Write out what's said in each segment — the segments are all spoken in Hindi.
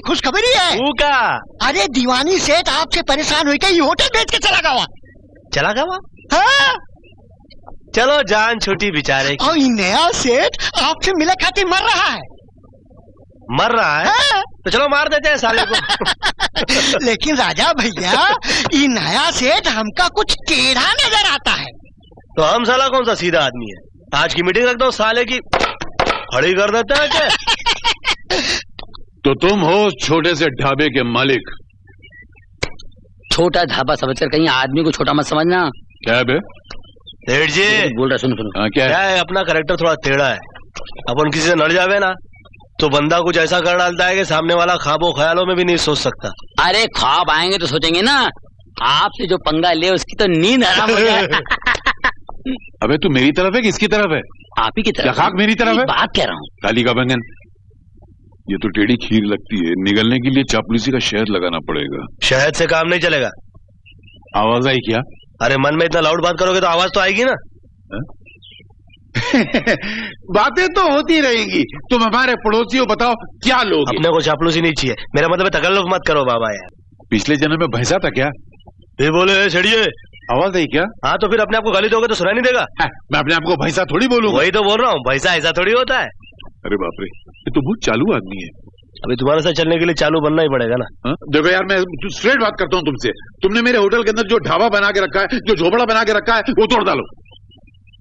खुशखबरी है। वो का? अरे दीवानी सेठ आपसे परेशान हुई ये होटल बेच के चला गया। चला गया? हाँ? चलो जान छुट्टी बेचारे की। और ये नया सेठ आपसे मिले खातिर मर रहा है। मर रहा है? हाँ? तो चलो मार देते हैं साले को। लेकिन राजा भैया ये नया सेठ हमका कुछ टेढ़ा नजर आता है। तो हम साला कौन सा सीधा आदमी है? आज की मीटिंग रख दो, साले की खड़ी कर देते हैं क्या? तो तुम हो छोटे से ढाबे के मालिक? छोटा ढाबा समझकर कहीं आदमी को छोटा मत समझना। क्या बे? सेठ जी बोल रहा, सुनो। क्या है? अपना कैरेक्टर थोड़ा टेढ़ा है। अपन किसी से लड़ जावे ना तो बंदा कुछ ऐसा कर डालता है कि सामने वाला ख्वाबों ख्यालों में भी नहीं सोच सकता। अरे ख्वाब आएंगे तो सोचेंगे ना। आपसे जो पंगा ले उसकी तो नींद हराम हो जाए। अबे तू मेरी तरफ है किसकी तरफ है? आप ही की तरफ। खाक मेरी तरफ है? बात कह रहा हूँ। काली का बैंगन, ये तो टेढ़ी खीर लगती है। निगलने के लिए चापलूसी का शहद लगाना पड़ेगा। शहद से काम नहीं चलेगा। आवाज आई क्या? अरे मन में इतना लाउड बात करोगे तो आवाज तो आएगी ना। बातें तो होती रहेंगी। तुम हमारे पड़ोसियों बताओ क्या लोग? अपने को चापलूसी नहीं चाहिए। मेरा मतलब तकल्लुफ मत करो बाबा यार। पिछले जन्म में भैंसा था क्या? ये बोले छड़िए। आवाज आई क्या? हाँ तो फिर अपने आप को गाली दोगे तो सुनाई नहीं देगा। मैं अपने आप को भैंसा थोड़ी बोलूंगा। वही तो बोल रहा हूँ, भैंसा ऐसा थोड़ी होता है। अरे बाप रे, ये तो बहुत चालू आदमी है। अभी तुम्हारे साथ चलने के लिए चालू बनना ही पड़ेगा ना। देखो यार, मैं स्ट्रेट बात करता हूँ तुमसे। तुमने मेरे होटल के अंदर जो ढाबा बना के रखा है, जो झोपड़ा बना के रखा है, वो तोड़ डालो।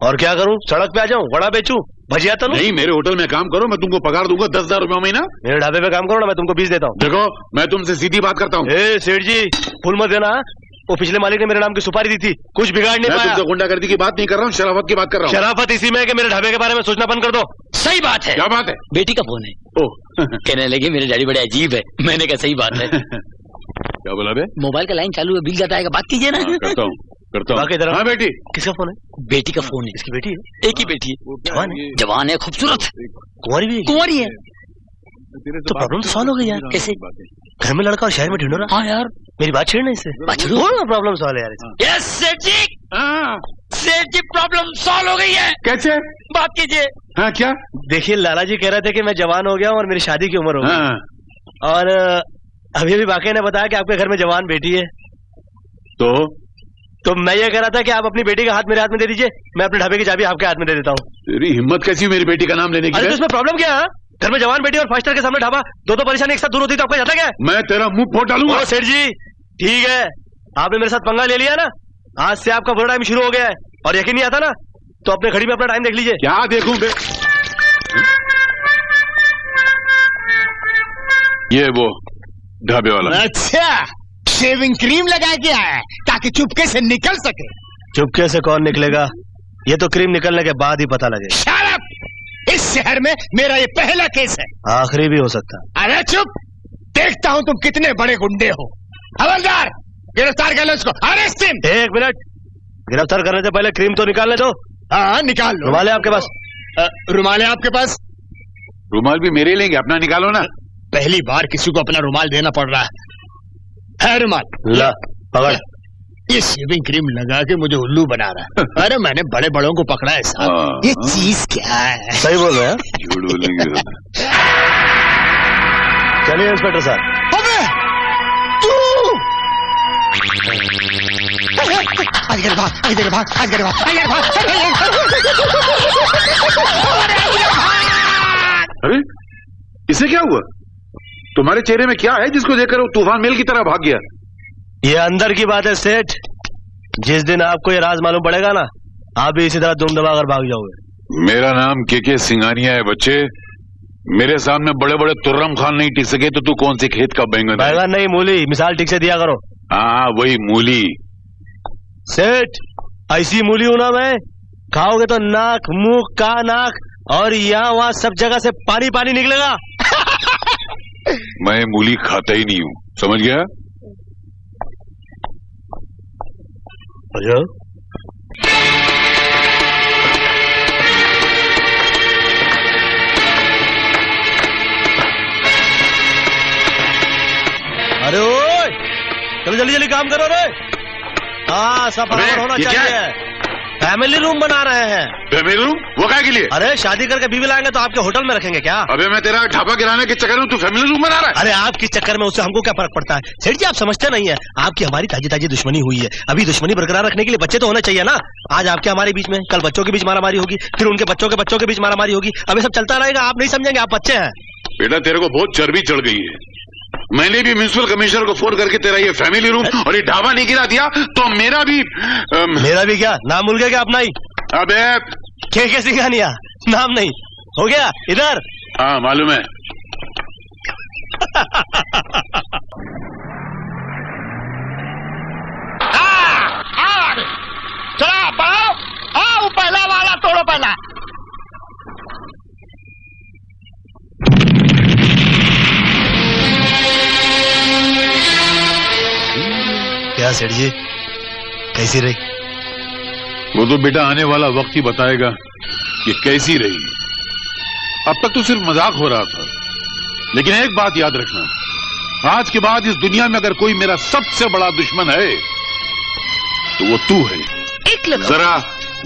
और क्या करूँ? सड़क पे आ जाऊँ, वड़ा बेचूं, भजिया तलूं? नहीं, मेरे होटल में काम करो, मैं तुमको पगार दूंगा 10,000 रुपया महीना। मेरे ढाबे पे काम करो ना, मैं तुमको फीस देता हूँ। देखो मैं तुमसे सीधी बात करता हूँ। सेठ जी फुल मत देना। वो पिछले मालिक ने मेरे नाम की सुपारी दी थी, कुछ बिगाड़ नहीं पाया। तुमसे गुंडागर्दी की बात नहीं कर रहा हूँ, शराफत की बात कर रहा हूँ। शराफत इसी में है कि मेरे ढाबे के बारे में सोचना बंद कर दो। सही बात है। क्या बात है? बेटी का फोन है। ओह कहने लगे मेरे डैडी बड़े अजीब है। मैंने कहा सही बात है। क्या बोला बे? मोबाइल का लाइन चालू है, बिल जाता है, बात कीजिए ना। करता हूँ। हाँ बेटी, किसका फोन है? बेटी का फोन है। इसकी बेटी है? एक ही बेटी है। जवान है? जवान है, खूबसूरत, कुंवारी भी है? कुंवारी है। तो प्रॉब्लम तो सॉल्व हो गई यार। कैसे? घर में लड़का और शहर में ढूंढ रहा। हाँ यार, मेरी बात छेड़ना इससे। प्रॉब्लम सॉल्व है यार। यस सेठ जी, सेठ जी प्रॉब्लम सॉल्व हो गई है। कैसे? बात कीजिए। हाँ क्या? देखिए लाला जी कह रहे थे कि मैं जवान हो गया हूँ और मेरी शादी की उम्र हो गई। और अभी अभी वाकई ने बताया कि आपके घर में जवान बेटी है। तो मैं ये कह रहा था कि आप अपनी बेटी का हाथ मेरे हाथ में दे दीजिए, मैं अपने ढाबे की चाबी आपके हाथ में दे देता हूँ। तेरी हिम्मत कैसी मेरी बेटी का नाम लेने की? अरे तो इसमें प्रॉब्लम क्या है? घर में जवान बेटी और 5 स्टार के सामने ढाबा, दो परेशानी एक साथ दूर होती तो आपको जाता क्या? मैं तेरा मुंह फोड़ डालूंगा। सेठ जी ठीक है, आपने मेरे साथ पंगा ले लिया ना, आज से आपका बुरा टाइम शुरू हो गया है। और यकीन नहीं आता ना तो अपने घड़ी में अपना टाइम देख लीजिए। क्या देखूं बे? ये वो ढाबे वाला। अच्छा, शेविंग क्रीम लगा के आया है ताकि चुपके से निकल सके। चुपके से कौन निकलेगा? ये तो क्रीम निकलने के बाद ही पता लगे। Shut up! इस शहर में मेरा ये पहला केस है। आखिरी भी हो सकता है। अरे चुप! देखता हूँ तुम कितने बड़े गुंडे हो। हवलदार, गिरफ्तार कर लो इसको। Arrest him. एक मिनट, गिरफ्तार करने से पहले क्रीम तो निकालने दो। हाँ निकाल लो। रुमाल है आपके पास? रुमाल है आपके पास? रुमाल भी मेरे लेंगे, अपना निकालो ना। पहली बार किसी को अपना रुमाल देना पड़ रहा है रुमाल। ला पकड़। ये शेविंग क्रीम लगा के मुझे उल्लू बना रहा है। अरे मैंने बड़े बड़ों को पकड़ा है साहब। ये चीज क्या है? सही बोल रहे हैं। झूठ बोलेंगे। चलिए इंस्पेक्टर साहब। अबे तू! अरे इसे क्या हुआ? तुम्हारे चेहरे में क्या है जिसको देखकर वो तूफान मेल की तरह भाग गया? ये अंदर की बात है सेठ। जिस दिन आपको ये राज मालूम पड़ेगा ना, आप भी इसी तरह दुम दबाकर भाग जाओगे। मेरा नाम के सिंघानिया है बच्चे। मेरे सामने बड़े बड़े तुर्रम खान नहीं टिक सके तो तू कौन से खेत का बैंगन? बैंगन नहीं, मूली। मिसाल ठीक से दिया करो। हाँ वही मूली। सेठ ऐसी मूली हूं ना मैं, खाओगे तो नाक मुंह का नाक और यहाँ वहाँ सब जगह से पानी पानी निकलेगा। मैं मूली खाता ही नहीं हूँ, समझ गया? अरे ओए, चलो जल्दी जल्दी काम करो रे। हाँ सब बराबर होना चाहिए। फैमिली रूम बना रहे हैं। Family room? वो काय के लिए? अरे शादी करके बीवी लाएंगे तो आपके होटल में रखेंगे क्या? अबे मैं तेरा ढाबा गिराने के चक्कर में तू फैमिली रूम बना रहा है? अरे आपके चक्कर में उससे हमको क्या फर्क पड़ता है? सेठ जी आप समझते नहीं है, आपकी हमारी ताजी ताजी दुश्मनी हुई है। अभी दुश्मनी बरकरार रखने के लिए बच्चे तो होने चाहिए ना। आज आपके हमारे बीच में, कल बच्चों के बीच मारामारी होगी, फिर उनके बच्चों के बीच मारामारी होगी। अब ये सब चलता रहेगा, आप नहीं समझेंगे, आप बच्चे हैं। बेटा तेरे को बहुत चर्बी चढ़ गई है। मैंने भी म्युनिसिपल कमिश्नर को फोन करके तेरा ये फैमिली रूम और ये ढाबा नहीं गिरा दिया तो मेरा भी क्या नाम भूल गया क्या अपना ही? अबे के सिंघानिया नाम नहीं हो गया इधर? हाँ मालूम है। चला पाओ, आओ पहला वाला तोड़ो पहला। क्या सेठ जी कैसी रही? वो तो बेटा आने वाला वक्त ही बताएगा कि कैसी रही। अब तक तो सिर्फ मजाक हो रहा था, लेकिन एक बात याद रखना, आज के बाद इस दुनिया में अगर कोई मेरा सबसे बड़ा दुश्मन है तो वो तू है। जरा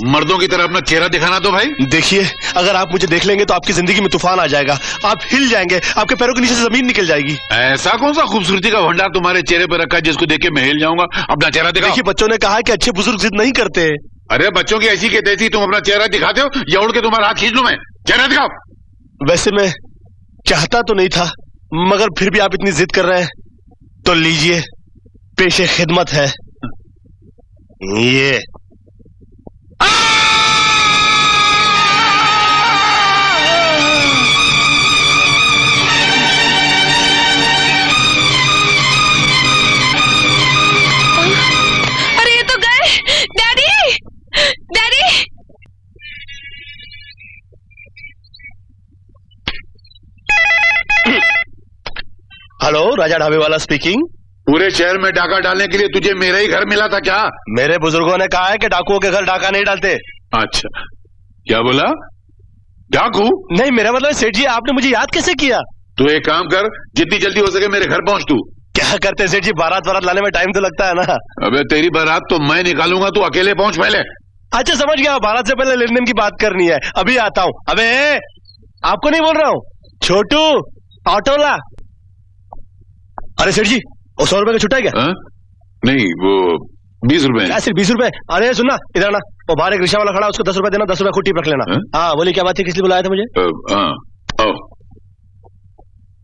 मर्दों की तरह अपना चेहरा दिखाना तो भाई। देखिए अगर आप मुझे देख लेंगे तो आपकी जिंदगी में तूफान आ जाएगा, आप हिल जाएंगे, आपके पैरों के नीचे से जमीन निकल जाएगी। ऐसा कौन सा खूबसूरती का भंडार तुम्हारे चेहरे पर रखा है जिसको देख के मैं हिल जाऊंगा? अपना चेहरा दिखाओ। देखिए बच्चों ने कहा कि अच्छे बुजुर्ग जिद नहीं करते। अरे बच्चों की ऐसी के तैसी तुम अपना चेहरा दिखाते हो या उड़ के तुम्हारा हाथ खींच लूं मैं? चेहरा दिखाओ। वैसे मैं चाहता तो नहीं था, मगर फिर भी आप इतनी जिद कर रहे हैं तो लीजिए, पेशे खिदमत है ये। अरे ये तो गए। Daddy, daddy. हेलो, राजा ढाबे वाला स्पीकिंग। पूरे शहर में डाका डालने के लिए तुझे मेरा ही घर मिला था क्या? मेरे बुजुर्गों ने कहा है कि डाकुओं के घर डाका नहीं डालते। अच्छा, क्या बोला? डाकू? नहीं, मेरा मतलब सेठ जी आपने मुझे याद कैसे किया? तू एक काम कर, जितनी जल्दी हो सके मेरे घर पहुंच तू। क्या करते सेठ जी, बारात लाने में टाइम तो लगता है ना। अबे तेरी बारात तो मैं निकालूंगा, तू अकेले पहुंच पहले। अच्छा समझ गया, बारात से पहले लेन देन की बात करनी है। अभी आता हूँ। अबे आपको नहीं बोल रहा हूँ, छोटू ऑटो ला। अरे सेठ जी वो 100 रुपए का छुट्टा है क्या? नहीं वो 20 रुपए। क्या सिर्फ 20 रुपए? अरे सुनना इधर ना, वो बाहर एक रिक्शा वाला खड़ा, उसको 10 रुपए देना, 10 रुपए खुद टिप रख लेना। हाँ बोली क्या बात है, किस लिए बुलाया था मुझे? आओ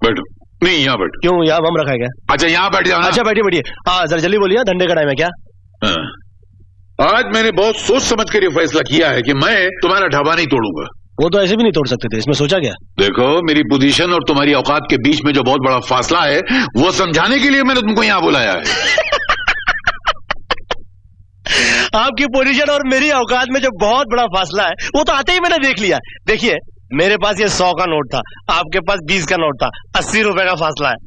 बैठो। नहीं यहाँ बैठ। क्यों, यहाँ बम रखा है क्या? अच्छा यहाँ बैठ जाओ। अच्छा बैठिए बैठिए। हाँ जरा जल्दी बोलिए, धंधे का टाइम है क्या? आज मैंने बहुत सोच समझ कर ये फैसला किया है कि मैं तुम्हारा ढाबा नहीं तोड़ूंगा। वो तो ऐसे भी नहीं तोड़ सकते थे, इसमें सोचा क्या? देखो मेरी पोजीशन और तुम्हारी औकात के बीच में जो बहुत बड़ा फासला है वो समझाने के लिए मैंने तुमको यहाँ बुलाया है। आपकी पोजीशन और मेरी औकात में जो बहुत बड़ा फासला है वो तो आते ही मैंने देख लिया। देखिए मेरे पास ये 100 का नोट था, आपके पास 20 का नोट था, 80 रुपए का फासला है।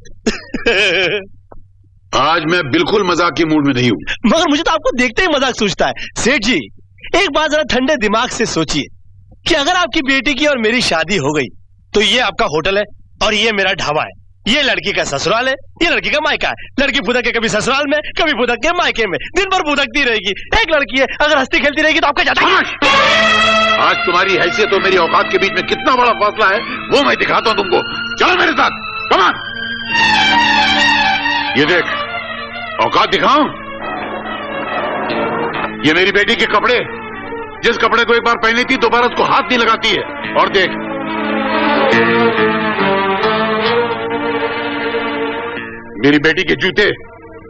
आज मैं बिल्कुल मजाक के मूड में नहीं हूँ। मगर मुझे तो आपको देखते ही मजाक सूझता है। सेठ जी एक बात जरा ठंडे दिमाग से सोचिए कि अगर आपकी बेटी की और मेरी शादी हो गई तो ये आपका होटल है और ये मेरा ढाबा है, ये लड़की का ससुराल है, ये लड़की का मायका है। लड़की भुदक के कभी ससुराल में, कभी भुदक के मायके में, दिन भर भुदकती रहेगी। एक लड़की है, अगर हंसती खेलती रहेगी तो आपका जाता है। आज तुम्हारी हैसियत और मेरी औकात के बीच में कितना बड़ा फासला है वो मैं दिखाता हूँ तुमको। चलो मेरे साथ, कम ऑन। ये देख, औकात दिखाऊं? ये मेरी बेटी के कपड़े, जिस कपड़े को एक बार पहनी थी दोबारा उसको हाथ नहीं लगाती है। और देख, मेरी बेटी के जूते,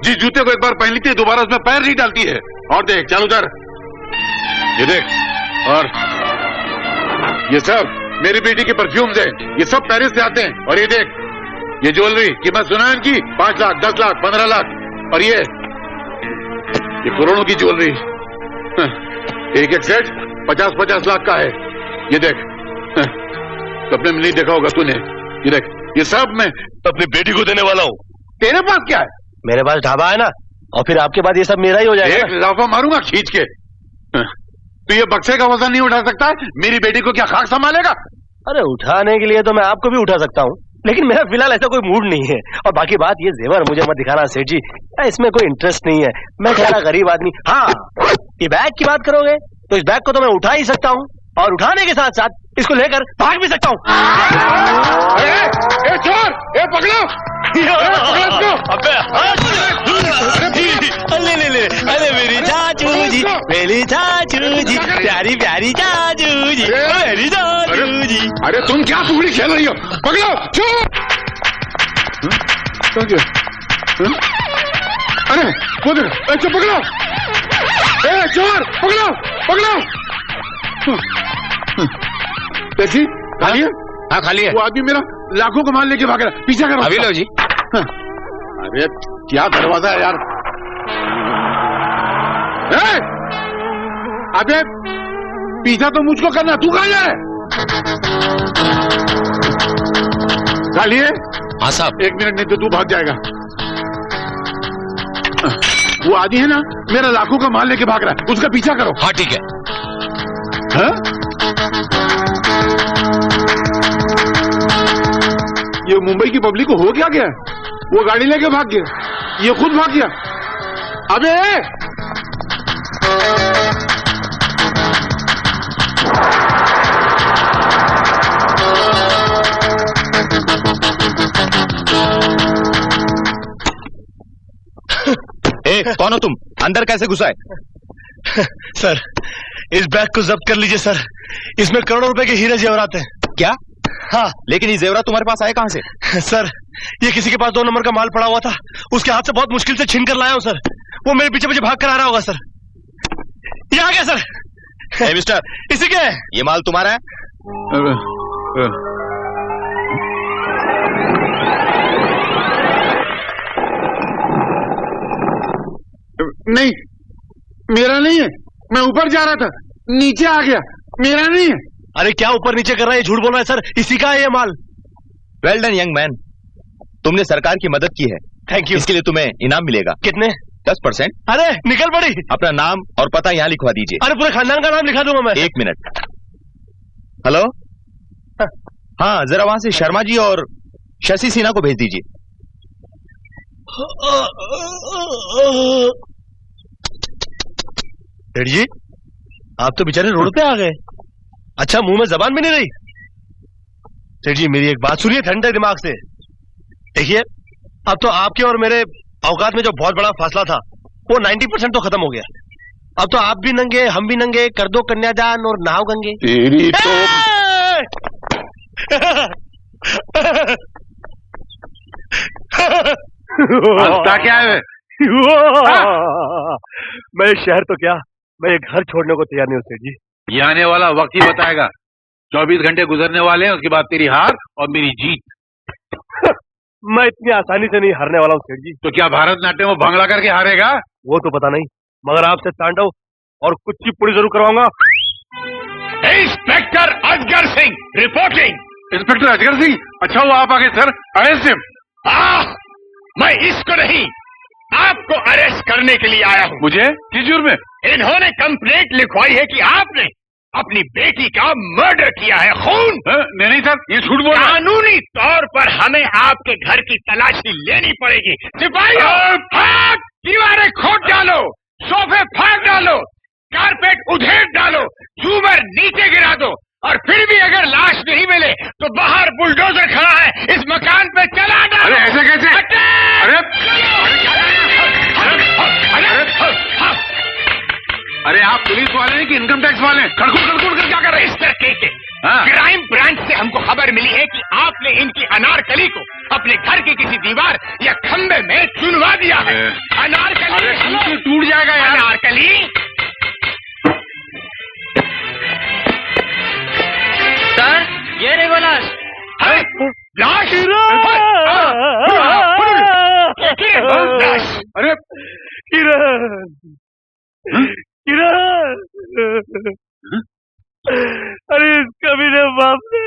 जिस जूते को एक बार पहनी थी दोबारा उसमें पैर नहीं डालती है। और देख, चल उधर, ये देख। और ये सब मेरी बेटी के परफ्यूम्स हैं, ये सब पेरिस से आते हैं। और ये देख, ये ज्वेलरी कीमत सुना है इनकी 5 लाख, 10 लाख, 15 लाख। और ये करोड़ों की ज्वेलरी, एक एक सेट 50-50 लाख का है। ये देख, सपने में नहीं देखा होगा तूने। ये देख, ये सब मैं अपनी बेटी को देने वाला हूँ। तेरे पास क्या है? मेरे पास ढाबा है ना, और फिर आपके बाद ये सब मेरा ही हो जाएगा। एक लाफा मारूंगा खींच के। तो ये बक्से का वजन नहीं उठा सकता है, मेरी बेटी को क्या खाक संभालेगा? अरे उठाने के लिए तो मैं आपको भी उठा सकता हूँ, लेकिन मेरा फिलहाल ऐसा कोई मूड नहीं है। और बाकी बात, ये जेवर मुझे मत दिखाना सेठ जी, इसमें कोई इंटरेस्ट नहीं है। मैं खैर गरीब आदमी। हाँ, ये बैग की बात करोगे तो इस बैग को तो मैं उठा ही सकता हूँ और उठाने के साथ साथ इसको लेकर भाग भी सकता हूँ। चोर, पकड़ो! अबे ले अरे मेरी चाचू जी, प्यारी प्यारी चाचू जी, मेरी चाचू जी। अरे तुम क्या टुकड़ी खेल रही हो? पकड़ो चोर! अरे वो देखो, पकड़ो! चोर पकड़ो पकड़ो! देखी खाली है? हाँ खाली है। वो आदमी मेरा लाखों का माल लेके भाग रहा है, पीछा करो। अभी लो जी। अरे क्या दरवाजा है यार! अबे पीछा तो मुझको करना, तू कहाँ जा रहा है? खाली है? हाँ साहब। 1 मिनट नहीं तो तू भाग जाएगा। वो आदमी है ना, मेरा लाखों का माल लेके भाग रहा है, उसका पीछा करो। हाँ ठीक है। हाँ? ये मुंबई की पब्लिक को हो क्या गया? वो गाड़ी लेके भाग गया, ये खुद भाग गया। अबे कौन हो तुम? अंदर कैसे घुसा है? सर इस बैग को जब्त कर लीजिए सर, इसमें करोड़ों रुपए के हीरे जेवरात हैं। क्या? हाँ। लेकिन ये जेवरात तुम्हारे पास आए कहाँ से? सर ये किसी के पास 2 नंबर का माल पड़ा हुआ था, उसके हाथ से बहुत मुश्किल से छीन कर लाया हूँ सर। वो मेरे पीछे पीछे भाग कर आ रहा होगा सर। ये आ गया सर। hey, मिस्टर इसी के ये माल तुम्हारा है? नहीं, मेरा नहीं है, मैं ऊपर जा रहा था, नीचे आ गया, मेरा नहीं है। अरे क्या ऊपर नीचे कर रहा है? झूठ बोल रहा है सर, इसी का है ये माल। वेल डन यंग मैन, तुमने सरकार की मदद की है। Thank you. इसके लिए तुम्हें इनाम मिलेगा। कितने? 10%। अरे निकल पड़ी। अपना नाम और पता यहाँ लिखवा दीजिए। अरे पूरे खानदान का नाम लिखा दूंगा मैं। 1 मिनट। हेलो, हाँ जरा वहां से शर्मा जी और शशि सिन्हा को भेज दीजिए। सेठ जी आप तो बेचारे रोड पे आ गए। अच्छा मुंह में जबान भी नहीं रही। सेठ जी मेरी एक बात सुनिए ठंडे दिमाग से। देखिए अब तो आपके और मेरे औकात में जो बहुत बड़ा फासला था वो 90% तो खत्म हो गया। अब तो आप भी नंगे, हम भी नंगे, कर दो कन्यादान और नहाओ गंगे। तेरी तो हंसता क्या है? मैं शहर तो क्या, मैं ये घर छोड़ने को तैयार नहीं हूँ सेठ जी। ये आने वाला वक्त ही बताएगा। 24 घंटे गुजरने वाले हैं, उसके बाद तेरी हार और मेरी जीत। मैं इतनी आसानी से नहीं हारने वाला हूँ सेठ जी। तो क्या भारतनाट्यम में भंगड़ा करके हारेगा? वो तो पता नहीं, मगर आपसे तांडव और कुचिपुड़ी जरूर करवाऊंगा। इंस्पेक्टर अजगर सिंह रिपोर्टिंग। इंस्पेक्टर अजगर सिंह? अच्छा वो आप आगे सर, अरेस्ट हिम। मैं इसको नहीं, आपको अरेस्ट करने के लिए आया हूँ। मुझे? किस जुर्म में? इन्होंने कंप्लेंट लिखवाई है कि आपने अपनी बेटी का मर्डर किया है। खून? नहीं सर, ये झूठ बोल रहा है। कानूनी तौर पर हमें आपके घर की तलाशी लेनी पड़ेगी। सिपाहियों, हाथ दीवारें खोद डालो, सोफे फाड़ डालो, कारपेट उधेड़ डालो, झूमर नीचे गिरा दो, और फिर भी अगर लाश नहीं मिले तो बाहर बुलडोजर खड़ा है, इस मकान पे चला डालो। अरे ऐसे कैसे? अरे आप पुलिस वाले हैं कि इनकम टैक्स वाले हैं? खड़खुड़ कर क्या कर रहे हैं? इस तरह के क्राइम ब्रांच से हमको खबर मिली है कि आपने इनकी अनारकली को अपने घर की किसी दीवार या खंबे में चुनवा दिया है। अनारकली टूट जाएगा यार। अनारकली सर ये रे वो लाश। लाश? अरे किरण, किरण, अरे इस कमीने बाप ने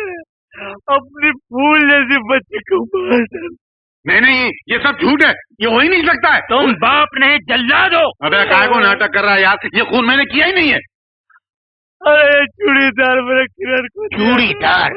अपनी फूल जैसी बच्ची को मार डाला। नहीं, ये सब झूठ है, ये हो ही नहीं सकता है। तुम बाप नहीं जल्लाद हो। अबे काय को नाटक कर रहा है यार, ये खून मैंने किया ही नहीं है। अरे चूड़ीदार मेरे किरण को। चूड़ीदार?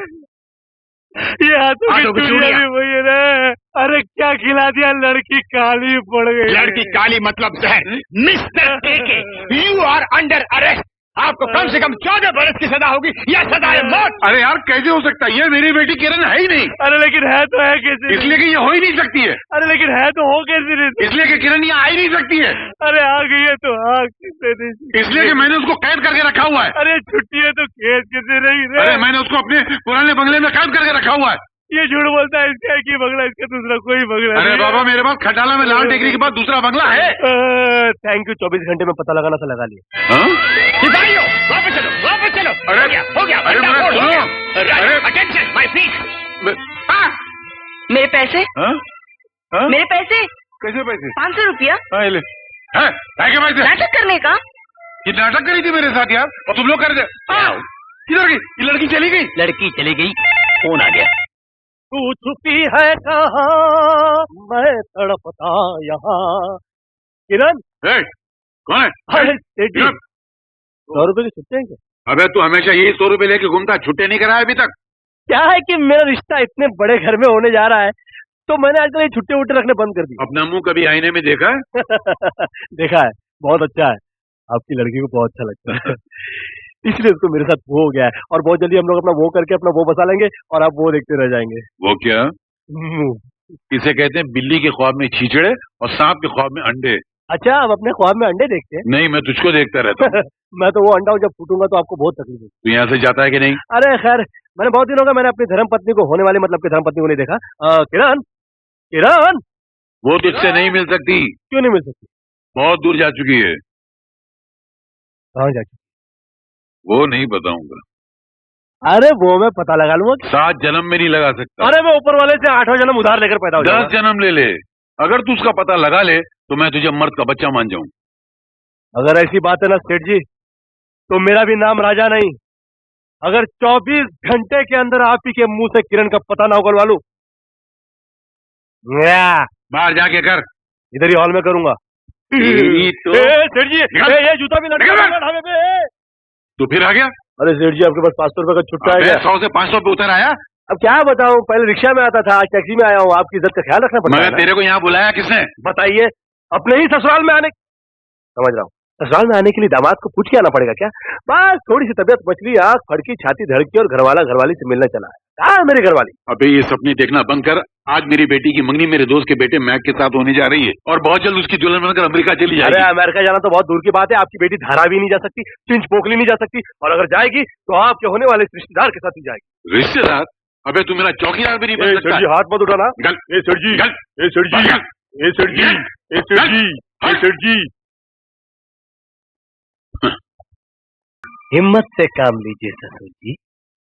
ये हाथों की चूड़ियां भी वही है। अरे क्या खिला दिया, लड़की काली पड़ गई। लड़की काली मतलब जहर। Mister KK, you are under arrest आपको कम से कम 14 बरस की सजा होगी या सजा है मौत। अरे यार कैसे हो सकता है, ये मेरी बेटी किरण है ही नहीं। अरे लेकिन है तो है कैसे? इसलिए कि ये हो ही नहीं सकती है। अरे लेकिन है तो हो कैसे नहीं? इसलिए कि किरण यहाँ आ ही नहीं सकती है। अरे आ गई है तो आ किसे नहीं? इसलिए कि मैंने उसको कैद करके रखा हुआ है। अरे छुट्टी है तो कैद किसे नहीं? अरे मैंने उसको अपने पुराने बंगले में कैद करके रखा हुआ है। ये झूठ बोलता है, इसका एक ही बंगला, इसका दूसरा कोई बंगला अरे नहीं है। बाबा मेरे पास खटाला में लाल टेकरी के बाद दूसरा बंगला है। थैंक यू, 24 घंटे में पता लगाना था लगा लिया। हाँ? सिपाहियों वापस चलो वापस चलो। अरे, हो गया अरे, बंदा मेरा फोड़ हो गया। सुनो। अरे। Attention my speech. मेरे पैसे, हाँ? हाँ? मेरे पैसे, कैसे पैसे? 500 रुपया हाँ, ये ले। हैं? है क्या पैसे? नाटक करने का। ये नाटक करी थी मेरे साथ यार, और तुम लोग कर रहे थे। किधर गई ये लड़की? चली गई। लड़की चली गई, फोन आ गया। तू छुपी है कहाँ, मैं तड़पता यहाँ। किरण, ए, कौन है? अरे सेठ जी, किरण। 100 रुपए की छुट्टे हैं क्या? अबे तू हमेशा यही 100 रुपए लेके घूमता, छुट्टे नहीं कराया अभी तक। क्या है कि मेरा रिश्ता इतने बड़े घर में होने जा रहा है, तो मैंने आजकल ये छुट्टे वुट्टे रखने बंद कर दिए। अपना मुंह कभी आईने में देखा है? देखा है, बहुत अच्छा है, आपकी लड़की को बहुत अच्छा लगता है। इसलिए उसको मेरे साथ वो हो गया है, और बहुत जल्दी हम लोग अपना वो करके अपना वो बसा लेंगे और आप वो देखते रह जाएंगे। वो क्या? मुंह। इसे कहते हैं बिल्ली के ख्वाब में छींचड़े और सांप के ख्वाब में अंडे। अच्छा, आप अपने ख्वाब में अंडे देखते हैं? नहीं, मैं तुझको देखता रहता हूँ। मैं तो वो अंडा हूँ, जब फूटूंगा तो आपको बहुत तकलीफ होगी। तू यहाँ से जाता है कि नहीं? अरे खैर, मैंने बहुत दिन हो गया मैंने अपनी धर्म पत्नी को, होने वाली मतलब की धर्म पत्नी को नहीं देखा। किरण, किरण, वो तुझसे नहीं मिल सकती, क्यों नहीं मिल सकती? बहुत दूर जा चुकी है। कहाँ जाके? वो नहीं बताऊंगा। अरे वो मैं पता लगा लूंगा। 7 जन्म में नहीं लगा सकता। अरे मैं ऊपर वाले से 8वां जन्म उधार लेकर पैदा हो 10 जाऊंगा। जन्म ले ले। अगर तू उसका पता लगा ले तो मैं तुझे मर्द का बच्चा मान जाऊं। अगर ऐसी बात है ना सेठ जी, तो मेरा भी नाम राजा नहीं। अगर 24 घंटे के अंदर आप ही के मुंह से किरण का पता ना उगलवा लूं, बाहर जाके कर। इधर ही हॉल में करूंगा। यही तो। सेठ जी, निकल। ये जूता भी लटका निकल। हुआ है ढाबे पे। तू फिर आ गया? अरे सेठ जी, आपके पास 500 रुपए का छुट्टा है क्या? 100 से 500 पे उतर आया। अब क्या बताऊं, पहले रिक्शा में आता था, आज टैक्सी में आया हूँ। आपकी इज्जत का ख्याल रखना पड़ता है मगर ना। तेरे को यहाँ बुलाया किसने? बताइए, अपने ही ससुराल में आने, समझ रहा हूँ, ससुराल में आने के लिए दामाद को पूछ के आना पड़ेगा क्या? बस थोड़ी सी तबियत मछली, आंख फड़की, छाती धड़की और घरवाला घरवाली से मिलने चला है। कहाँ है मेरी घरवाली? अबे ये सपने देखना बंद कर। आज मेरी बेटी की मंगनी मेरे दोस्त के बेटे मैक के साथ होने जा रही है, और बहुत जल्द उसकी दुल्हन बनकर अमेरिका चली अरे जाएगी। अमेरिका जाना तो बहुत दूर की बात है। आपकी बेटी धारा भी नहीं जा सकती, चिंच पोकली नहीं जा सकती, और अगर जाएगी तो आपके होने वाले रिश्तेदार के साथ ही जाएगी। रिश्तेदार? अबे तू मेरा चौकीदार भी नहीं बन सकता। सेठ जी, हाथ मत उठाना। निकल। ए सेठ जी, निकल। ए सेठ जी, निकल। ए सेठ जी, ए सेठ जी, ए सेठ जी, हिम्मत से काम लीजिए ससुर जी।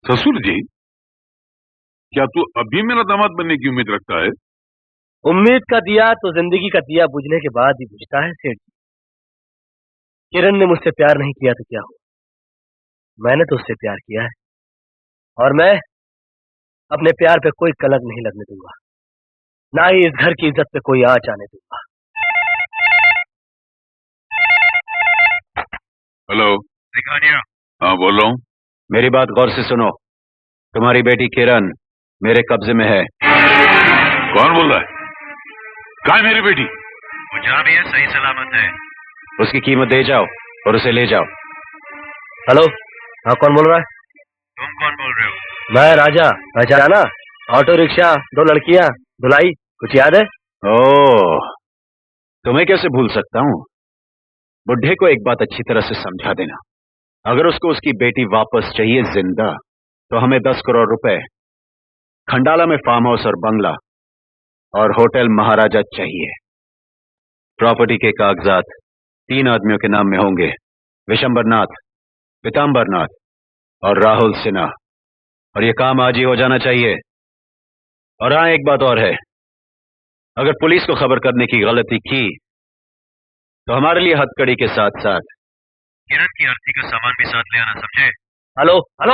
ससुर जी? क्या तू अभी मेरा दामाद बनने की उम्मीद रखता है? उम्मीद का दिया तो जिंदगी का दिया बुझने के बाद ही बुझता है सेठ जी। किरण ने मुझसे प्यार नहीं किया तो क्या हुआ, मैंने तो उससे प्यार किया है, और मैं अपने प्यार पे कोई कलंक नहीं लगने दूंगा, ना ही इस घर की इज्जत पे कोई आंच आने दूंगा। हेलो, दिखानिया। हाँ बोल रहा हूँ। मेरी बात गौर से सुनो। तुम्हारी बेटी किरण मेरे कब्जे में है। कौन बोल रहा है? कहाँ है मेरी बेटी? वो जहाँ भी है सही सलामत है। उसकी कीमत दे जाओ और उसे ले जाओ। हेलो, हाँ कौन बोल रहा है? तुम कौन बोल रहे हो? मैं राजा, पहचाना? ऑटो रिक्शा, 2 लड़कियां, धुलाई, कुछ याद है? ओह, तुम्हें कैसे भूल सकता हूँ। बुढ़े को एक बात अच्छी तरह से समझा देना, अगर उसको उसकी बेटी वापस चाहिए जिंदा तो हमें 10 करोड़ रुपए, खंडाला में फार्म हाउस और बंगला और होटल महाराजा चाहिए। प्रॉपर्टी के कागजात 3 आदमियों के नाम में होंगे, विशंबरनाथ, पीतांबरनाथ और राहुल सिन्हा, और ये काम आज ही हो जाना चाहिए। और हाँ, एक बात और है, अगर पुलिस को खबर करने की गलती की तो हमारे लिए हथकड़ी के साथ साथ किरण की अर्थी का सामान भी साथ ले आना, समझे? हेलो हेलो,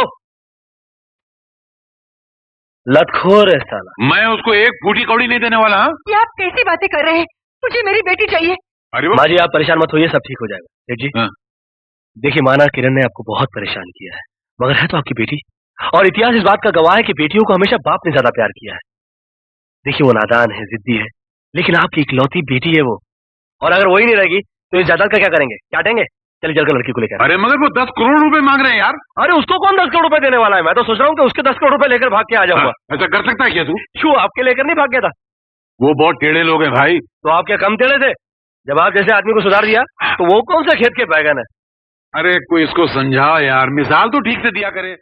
लतखोर है साला। मैं उसको एक फूटी कौड़ी नहीं देने वाला। हाँ? ये आप कैसी बातें कर रहे हैं? मुझे मेरी बेटी चाहिए। अरे वो माँ जी, आप परेशान मत होइए, सब ठीक हो जाएगा। सेठ जी, हाँ। देखिए, माना किरण ने आपको बहुत परेशान किया है, मगर है तो आपकी बेटी, और इतिहास इस बात का गवाह है कि बेटियों को हमेशा बाप ने ज्यादा प्यार किया है। देखिए, वो नादान है, जिद्दी है, लेकिन आपकी इकलौती बेटी है वो, और अगर वही नहीं रहेगी तो इस जायदाद का क्या करेंगे? काटेंगे? चल चल कर लड़की को लेकर। अरे मगर वो 10 करोड़ रुपए मांग रहे हैं यार। अरे उसको कौन 10 करोड़ रुपए देने वाला है? मैं तो सोच रहा हूँ कि उसके 10 करोड़ रुपए लेकर भाग के आ जाऊंगा। ऐसा कर सकता है क्या तू? क्यों, आपके लेकर नहीं भाग गया था? वो बहुत टेढ़े लोग हैं भाई। तो आप क्या कम टेढ़े थे? जब आप जैसे आदमी को सुधार दिया तो वो कौन सा खेत के बैगन है? अरे कोई इसको समझाओ यार, मिसाल तो ठीक से दिया करे।